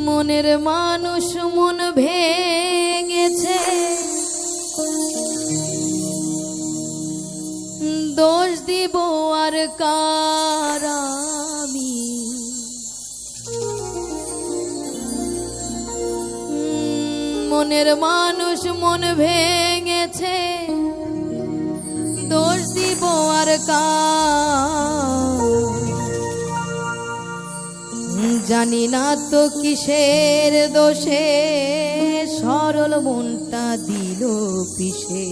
মনের মানুষ মন ভেঙেছে, দোষ দিব আর কার আমি। মনের মানুষ মন ভেঙেছে, দোষ দিব আর কার। জানি না তো কিসের দোষে সরল মনটা দিল পিষে।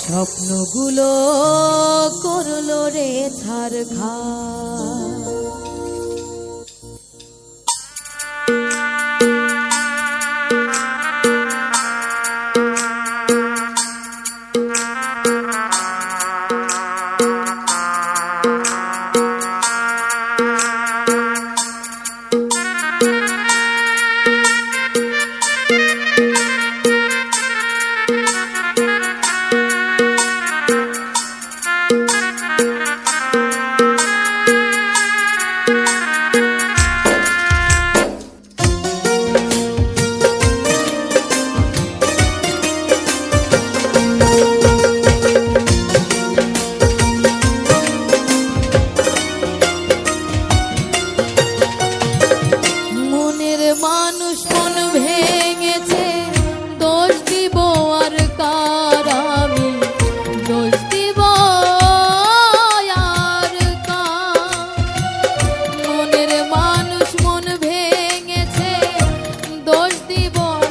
স্বপ্নগুলো করলো রে ছারখার। মানুষ মন ভেঙেছে, দোষ দিব আর কার আমি। দোষ দিব আর কার। মনের মানুষ মন ভেঙেছে, দোষ দিব আর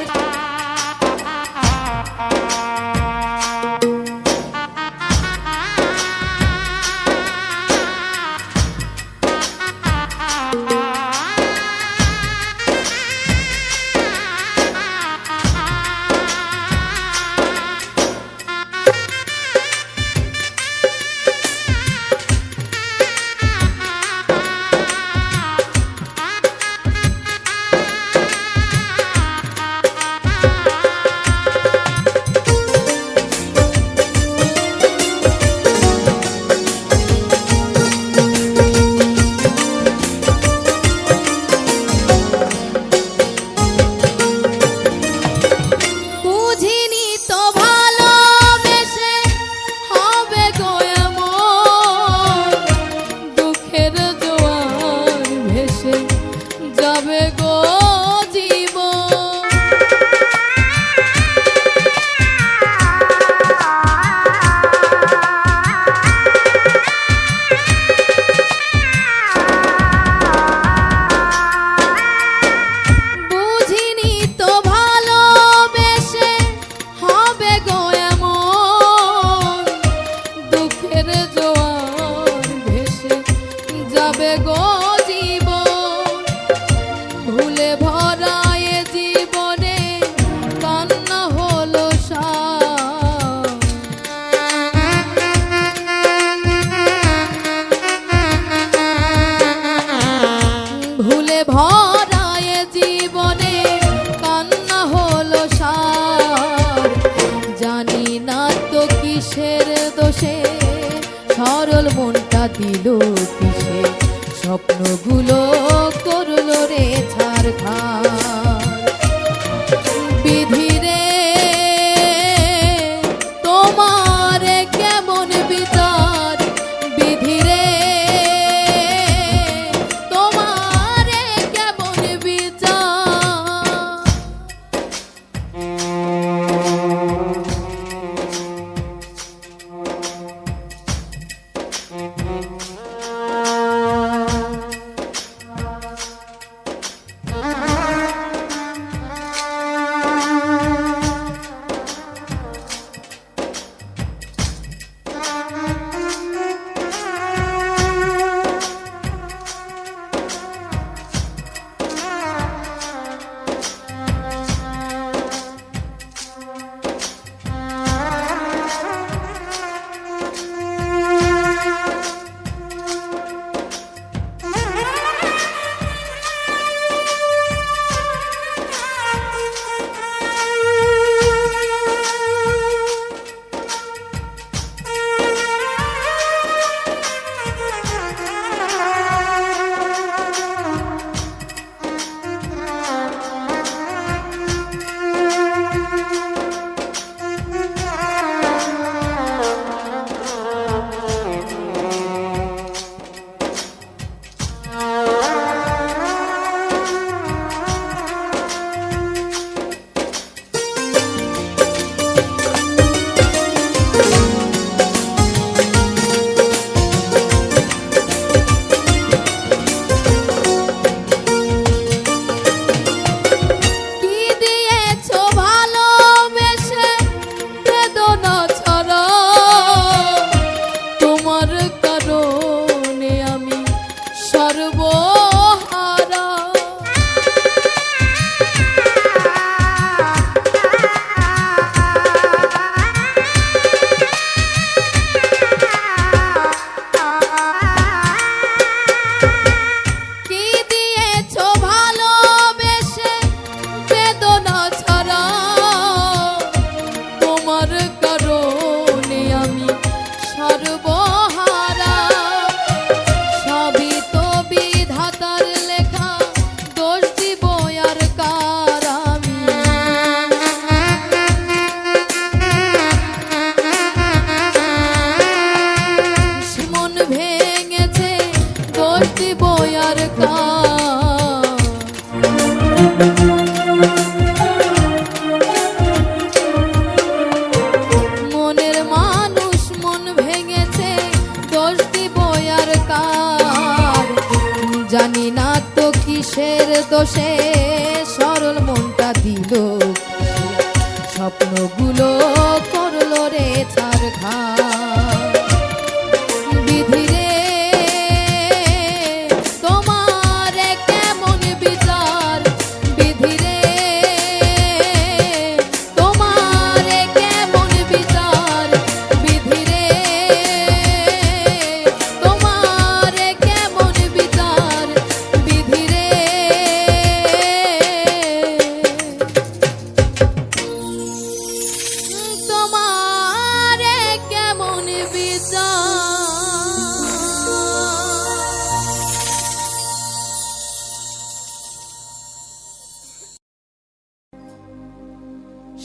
যাবে গো জীবন। বুঝিনি তো ভালোবেসে হবে গো এমন, দুঃখের জোয়ার ভেসে যাবে গো জীবন। ভুলে ভরা এ জীবনে কান্না হলো সার। ভুলে ভরা এ জীবনে কান্না হলো সার। জানি না তো কিসের দোষে সরল মনটা দিল পিষে। স্বপ্নগুলো করলো রে ছারখার। বিধি রে তোমার কেমন বিচার। বিধি রে তোমার কেমন বিচার। মনের মানুষ মন ভেঙেছে, দোষ দিব আর কার? জানি না তো কিসের দোষে সরল মনটা দিল, স্বপ্নগুলো করলো রে ছারখার। বিধি রে তোমার কেমন বিচার, বিধি রে তোমার কেমন বিচার, বিধি রে তোমার কেমন বিচার, বিধি রে তোমার কেমন বিচার।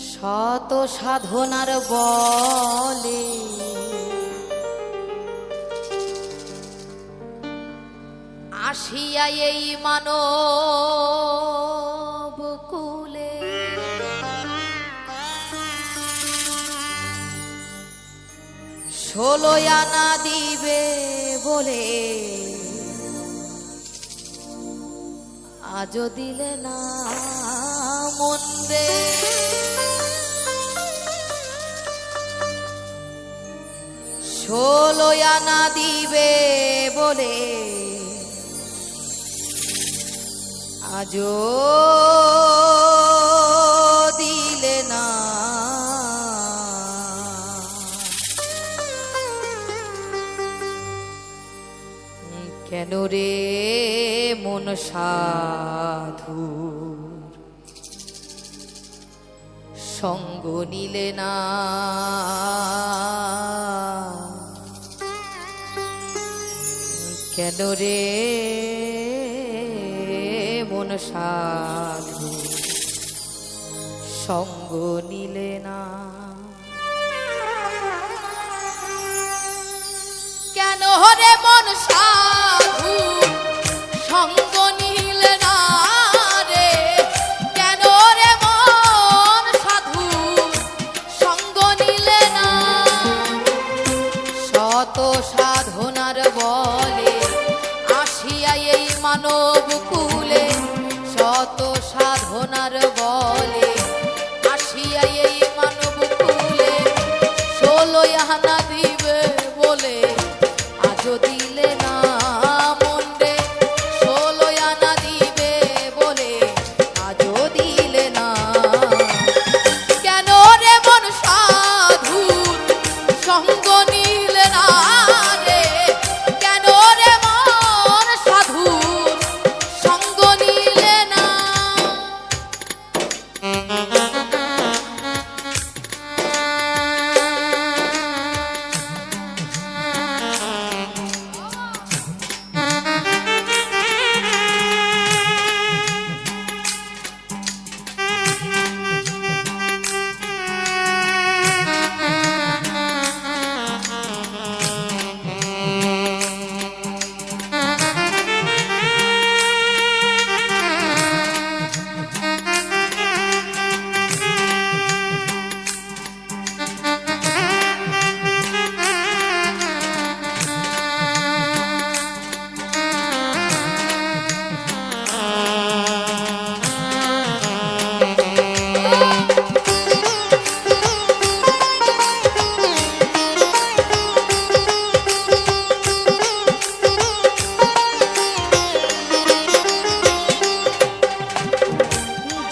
শত সাধনার বলে আসিয়া এই মানব কুলে, ষোলো আনা দিবে বলে আজও দিলে না মন রে। ষোলো আনা দিবে বলে আজও দিলে না। কেন রে মন সাধুর সঙ্গ নিলে না? কেন রে মন সাধুর সঙ্গ নিলে না? কেন রে মন সাধু সঙ্গ নিলে না রে? কেন রে মন সাধু সঙ্গ নিলে না? শত সাধনার বলে আসিয়া এই মানব কুলে, শত সাধনার বলে আসিয়া এই মানব কুলে, ষোলো আনা দিবে বলে আজও দিলে না মন রে। ষোলো আনা দিবে বলে আজও দিলে না। কেন রে মন সাধুর সঙ্গ নিলে না রে? কেন রে মন সাধুর সঙ্গ নিলে না?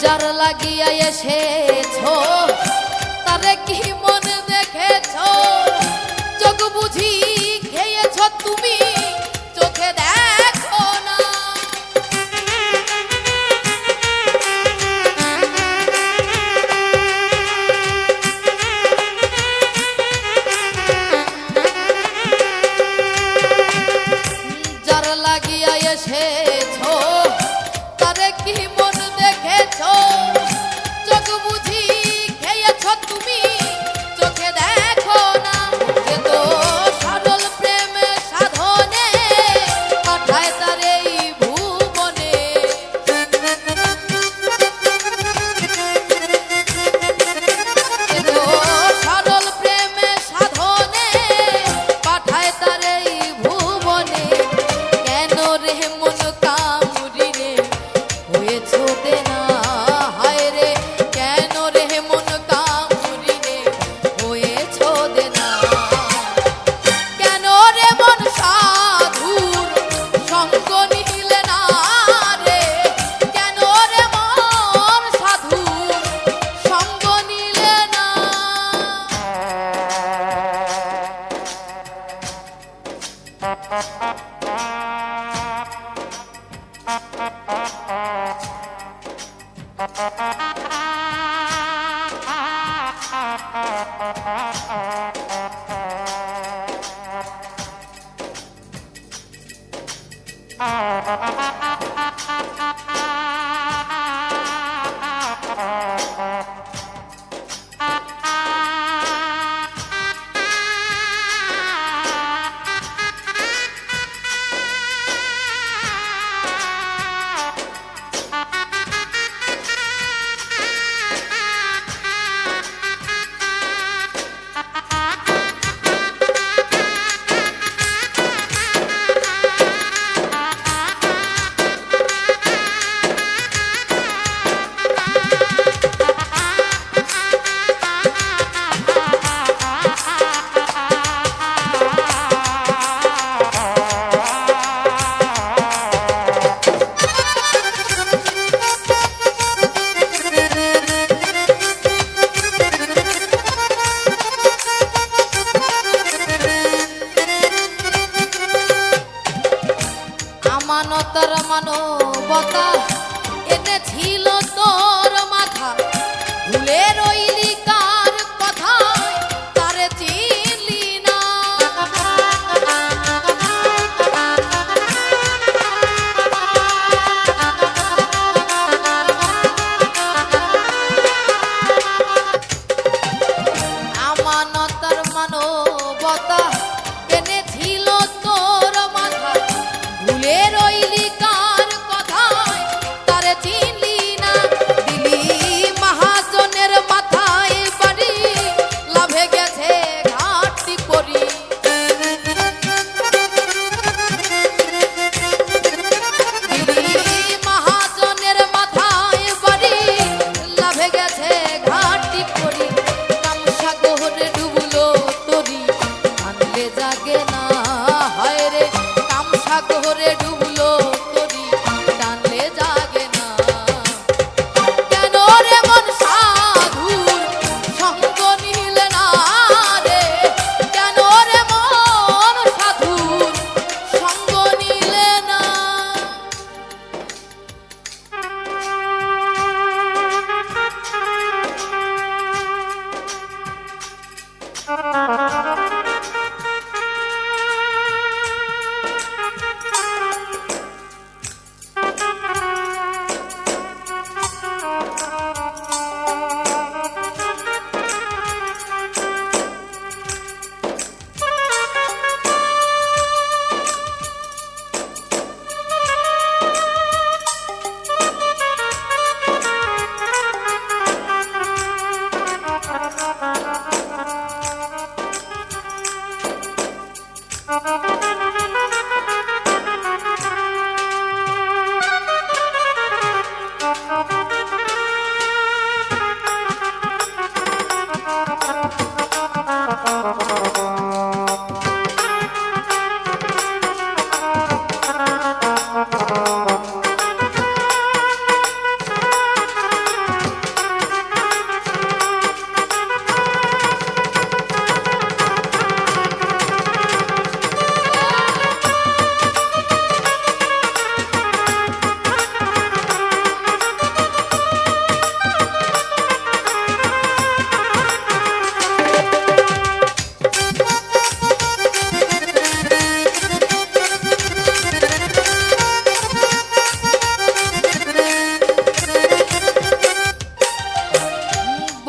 যার লাগিয়া এসেছো তারে কি মন দেখেছো? চোখ বুঝি খেয়েছো তুমি, চোখে দেখো না। যার লাগিয়া এসেছো তারে কি মন দেখেছো? চোখ বুঝি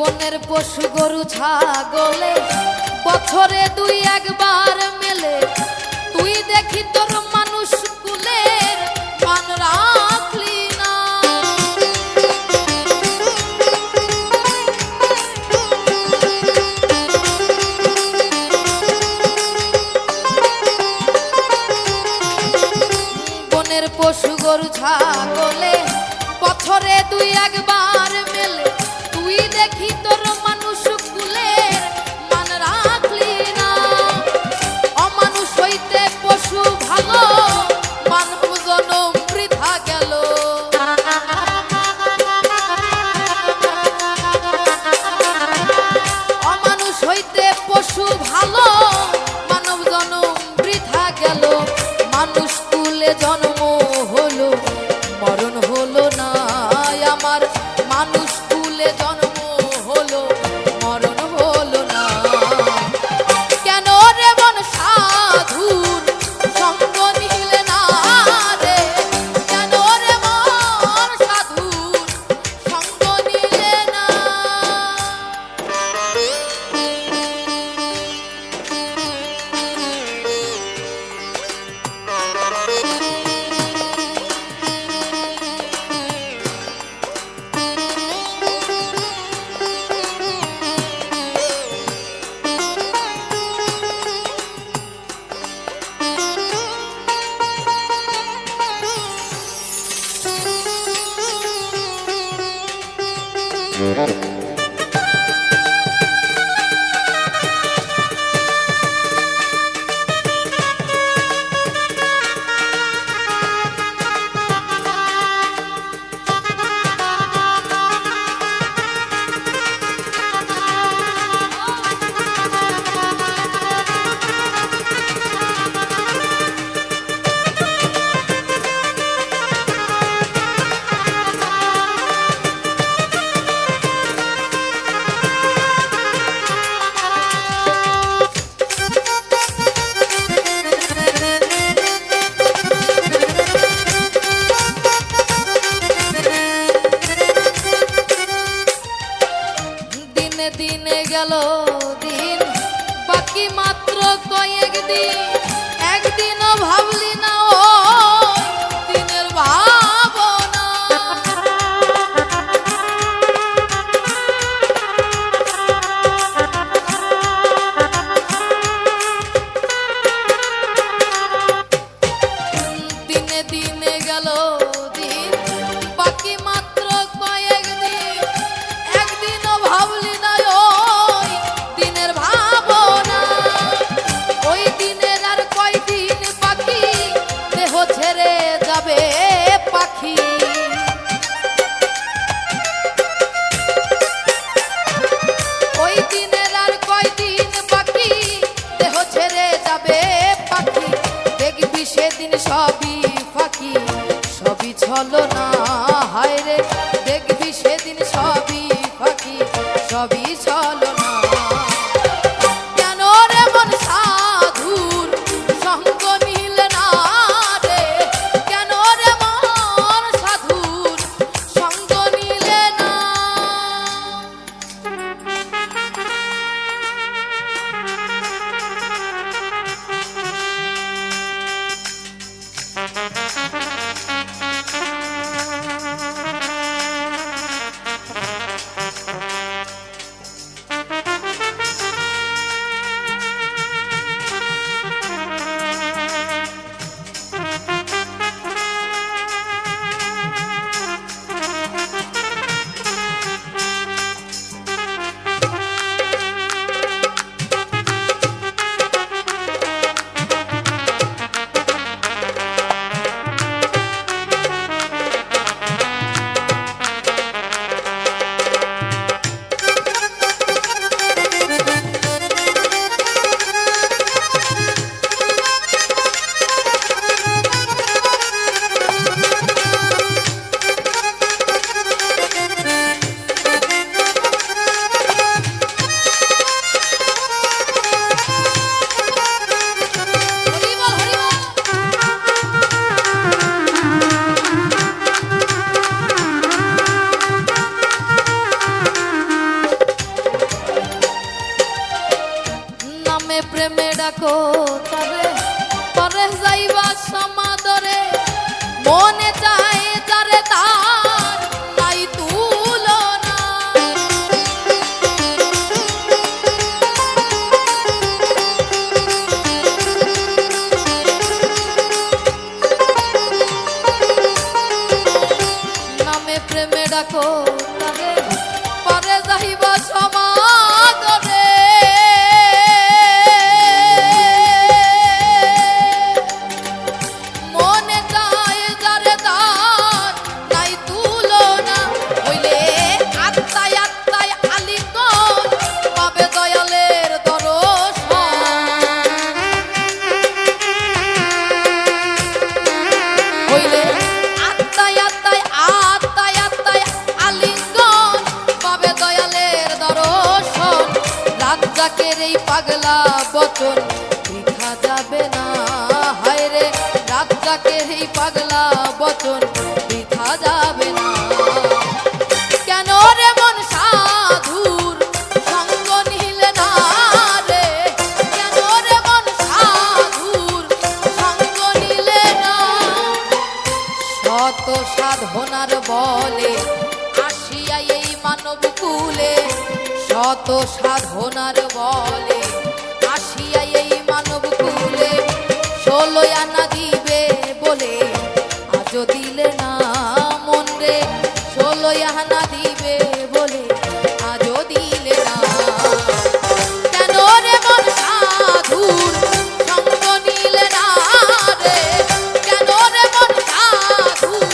বনের পশু গরু ছাগলে বছরে দুই একবার মেলে, তুই দেখি তোর মানুষ কুলের মান রাখলি না। বনের পশু গরু ছাগলে বছরে দুই একবার মেলে, তুই দেখি তোর মানুষ কুলের মান রাখলি না। অমানুষ হইতে পশু ভালো, মানব জনম বৃথা গেল। অমানুষ হইতে পশু ভালো, মানব জনম বৃথা গেল। মানুষ কুলে জন্ম হলো, মরণ হলো না আমার। মানুষ কুলে জন্ম হলো, মরণ হলো না। কেন রে মন সাধুর সঙ্গ নিলে না রে? কেন রে মন সাধুর সঙ্গ নিলে না? দিনে গেল দিন, বাকি মাত্র কয়েক দিন। একদিনও ভাবলি না ও দিনের ভাবনা। দিনে দিনে গেল দিন, বাকি মাত্র কয়েক দিন। একদিনও ভাবলি না ওই দিনের ভাবনা। ওই দিনের আর কয়দিন বাকি, দেহ ছেড়ে যাবে পাখি। ওই দিনের আর কয়দিন বাকি, দেহ ছেড়ে যাবে পাখি। দেখবি সেদিন সবই ফাঁকি, সবই ছলনা। হায় রে, দেখবি সেদিন সবই ফাঁকি, সবই ছলনা। কেন রে মন সাধুর সঙ্গ নিলে না রে? কেন রে মন সাধুর সঙ্গ নিলে না? ডাকো তবে পরে যাইবা সমাদরে মনে চায় যারে তার নাই তুলনা নামে প্রেমে ডাকো তবে পরে যাইবা সমাদরে এই পাগলা বচন বৃথা যাবে না হায় রে রাজ্জাকের এই পাগলা বচন বৃথা যাবে না কেন রে মন সাধুর সঙ্গ নিলে না রে কেন রে মন সাধুর সঙ্গ নিলে না শত সাধনার বলে আসিয়া এই মানব কুলে শত সাধনার বলে আসিয়া এই মানব কুলে 16 আনা দিবে বলে আজও দিলে না মন রে 16 আনা দিবে বলে আজও দিলে না কেন রে মন সাধুর সঙ্গ নিলে না রে কেন রে মন সাধুর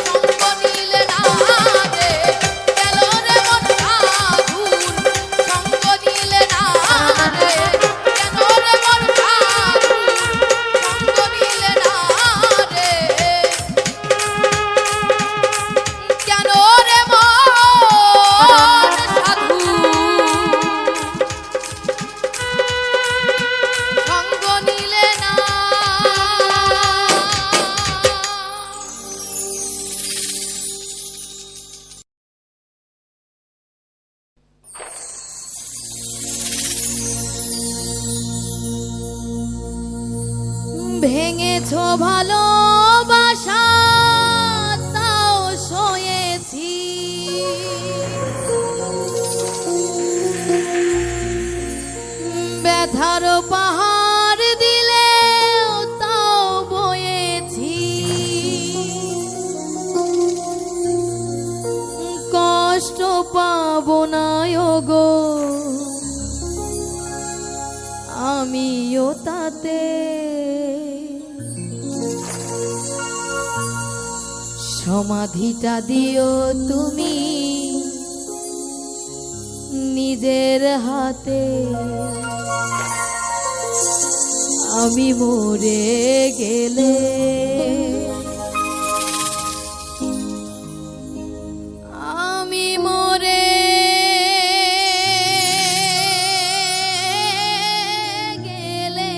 সঙ্গ নিলে না রে কেন রে মন সাধুর সঙ্গ নিলে না রে কেন রে মন সাধুর সঙ্গ নিলে না রে কেন রে মন সাধুর সঙ্গ নিলে না ভেঙেছ ভালোবাসা তাও সয়েছি ব্যথার পাহাড় দিলে তাও বয়েছি কষ্ট পাবো না গো আমিও তাতে সমাধিটা দিও তুমি নিজের হাতে আমি মরে গেলে আমি মরে গেলে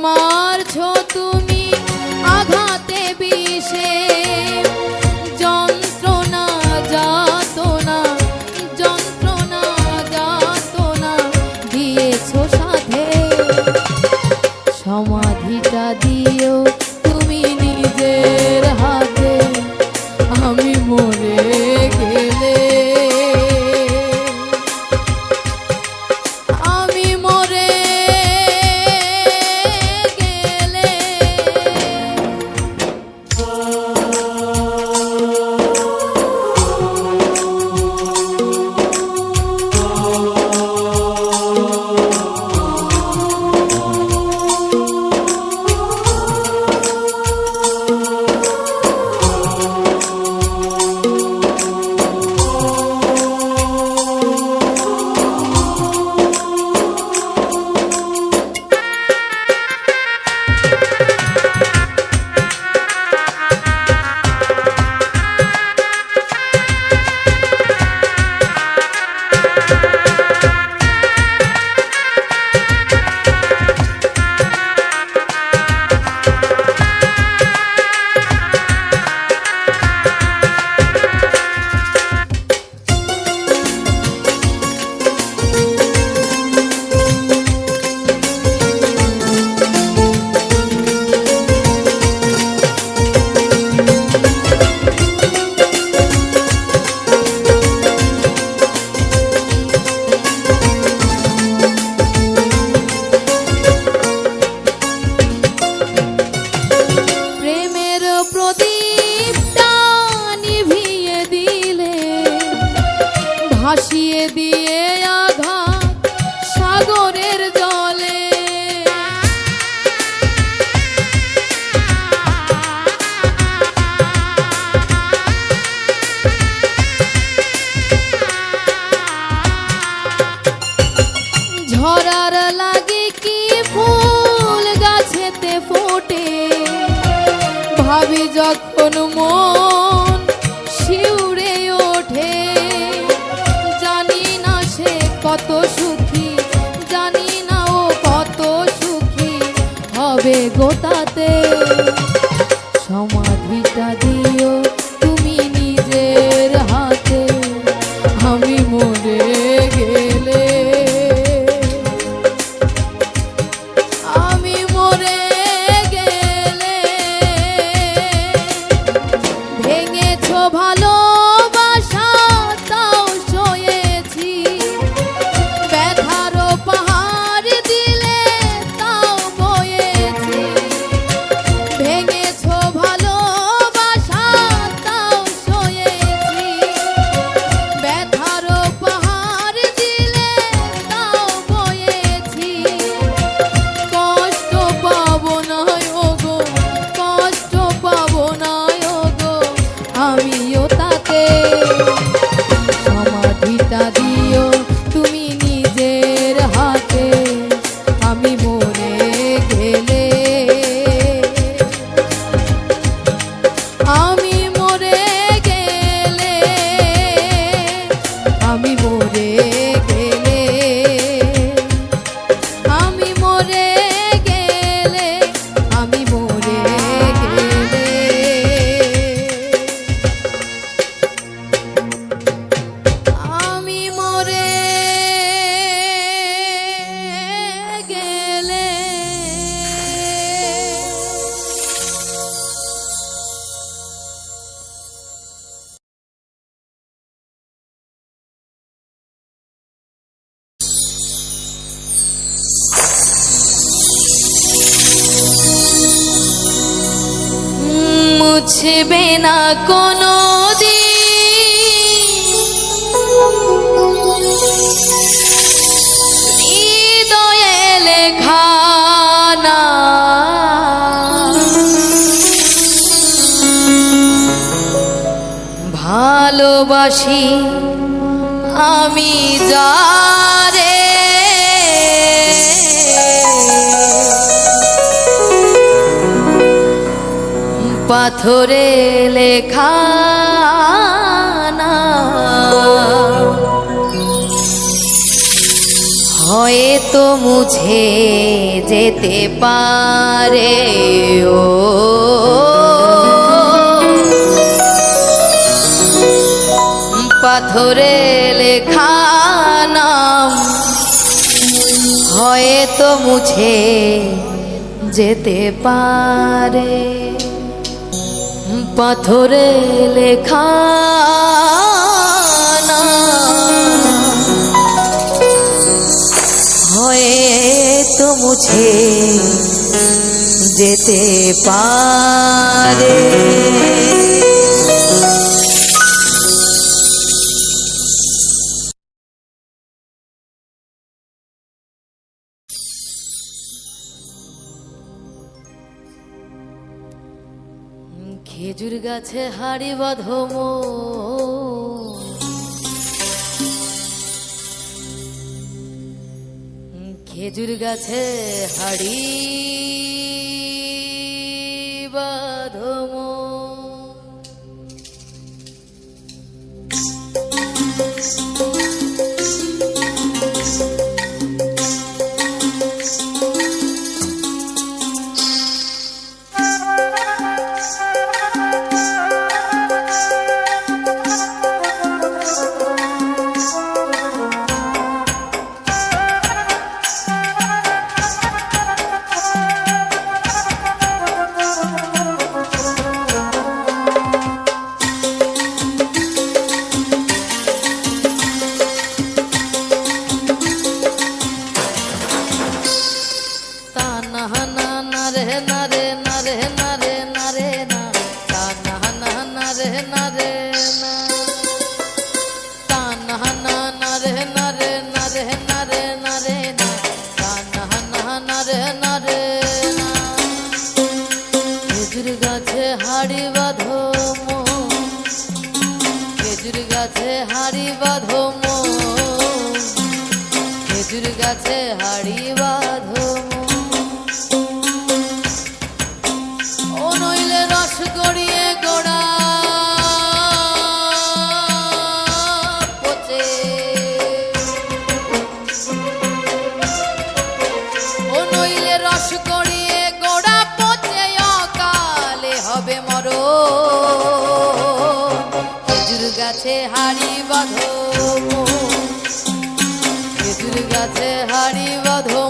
মারছো তুমি আঘাতে বিষে, যন্ত্রণা যাতনা যন্ত্রণা যাতনা দিয়েছো সাথে। সমাধিটা দিও তুমি নিজের হাতে, আমি মরে গেলে আমি মরে গেলে ভাসিয়ে দিয়ে আঘাত সাগরের জলে। ঝরার লাগে কি ফুল গাছেতে ফোটে, ভাবি যখন মন শিউরে ওঠে। কত সুখী জানি না ও কত সুখী হবে গোতাতে। সমাধিটা দিও তুমি নিজের হাতে, আমি মরে গেলে আমি মরে গেলে ভেঙেছো ভালোবাসা তাও সয়েছি, ব্যথারও পাহাড় দিলে তাও বয়েছি। ভেঙেছো ভালোবাসা তাও সয়েছি, ব্যথারও পাহাড় দিলে তাও বয়েছি। কষ্ট পাবো না ওগো, কষ্ট পাবো না ওগো, আমিও তাতে। সমাধিটা দিও তুমি নিজের হাতে, আমি মরে গেলে আমি মরে গেলে আমি মরে গেলে আমি মরে গেলে আমি মরে গেলে আমি মরে গেলে। মুছবে না কোনো হৃদয়ে লেখা না, ভালোবাসি আমি যারে, পাথরে লেখা না। হয়তো তো মুছে যেতে পারে ও পাথরে লেখা নাম হয়তো মুছে যেতে পারে পাথরে লেখা নাম হয়তো মুছে যেতে পারে খেজুর গাছে হাড়ি বাঁধো খেজুর গাছে হাড়ি বাঁধো খেজুর গাছে হাড়ি বাঁধো খেজুর গাছে হাড়ি বাঁধো খেজুর গাছে হাড়ি বাঁধো ও নইলে রস গড়িয়ে গোড়া পচে ও নইলে রস গড়িয়ে গোড়া পচে অকালে হবে মরো খেজুর গাছে হাড়ি বাঁধো খেজুর গাছে হাড়ি বাঁধো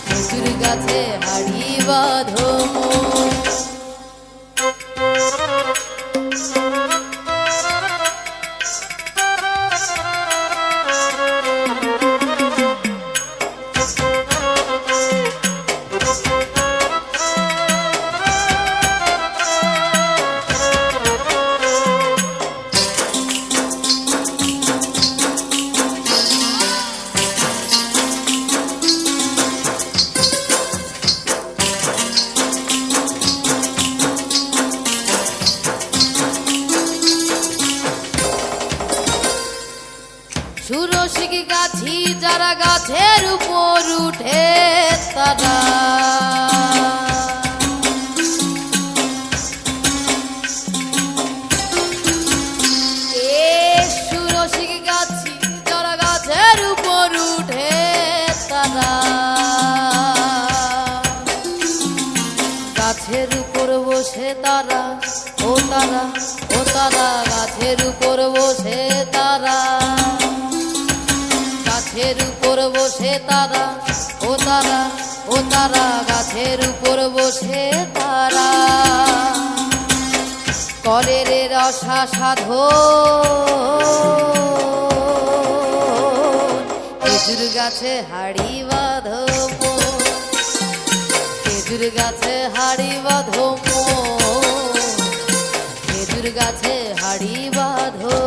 খেজুর গাছে হাড়ি বাঁধো সুরসিক গাছি যারা গাছের উপর উঠে তারা সুরসিক গাছি যারা গাছের উপর উঠে তারা গাছের উপর বসে তারা ও তারা ও তারা গাছের উপর বসে তারা গাছের উপর বসে তারা ও তারা ও তারা গাছের উপর বসে তারা করে রে রসা সাধো খেজুর গাছে হাড়ি বাঁধো খেজুর গাছে হাড়ি বাঁধো খেজুর গাছে হাড়ি বাঁধো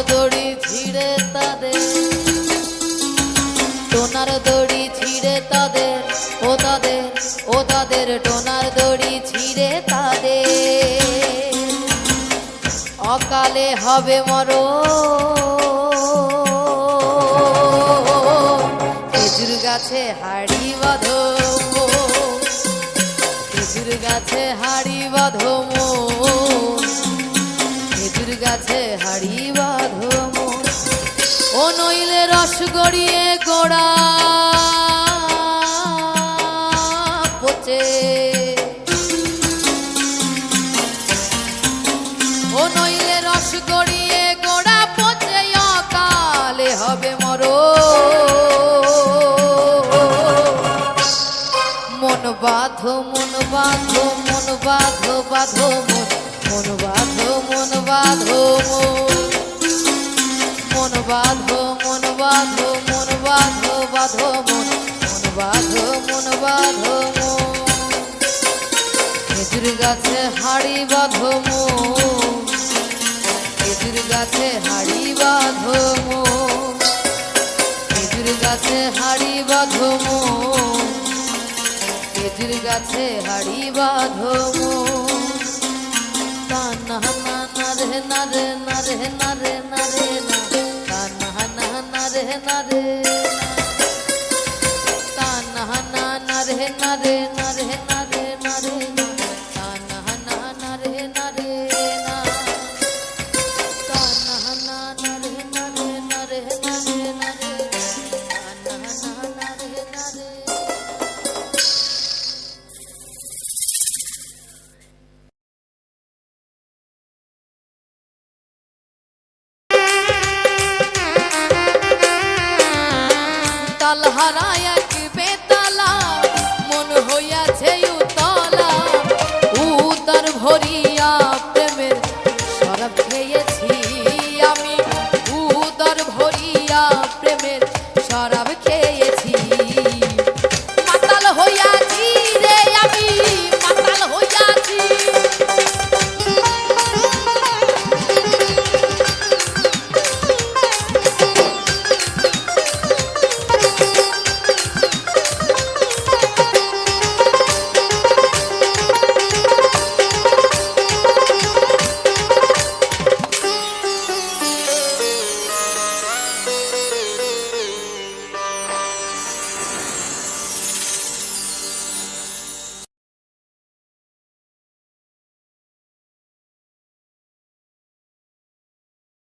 দড়ি ছিঁড়ে তাদের, টোনার দড়ি ছিঁড়ে তাদের, ও তাদের, ও তাদের টোনার দড়ি ছিঁড়ে তাদের, অকালে হবে মরণ। খেজুর গাছে হাড়ি বাঁধো, খেজুর গাছে হাড়ি বাঁধো মন, খেজুর গাছে হাড়ি বাঁধো মন। ও নইলে রস গড়িয়ে গোড়া পচে, ও নইলে রস গড়িয়ে গোড়া পচে, অকালে হবে মরণ। মন বাঁধো, মন বাঁধো, মন বাঁধো, বাঁধো মন, মন বাঁধো, মন বাঁধো মন, মন বাঁধো, মন বাঁধো, মন বাঁধো, বাঁধো মন, মন বাঁধো, মন বাঁধো মন। খেজুর গাছে হাড়ি বাঁধো মন, খেজুর গাছে হাড়ি বাঁধো মন, খেজুর গাছে হাড়ি বাঁধো মন, খেজুর গাছে হাড়ি বাঁধো মন। তা না না না রে না রে না রে না রে না রে না, তা না না না রে না রে না, তা না না না রে না রে না রে না রে না রে না, তা না না না রে না রে না, তা না না না রে না রে না রে না রে না রে, তা না না না রে না রে। তালহারা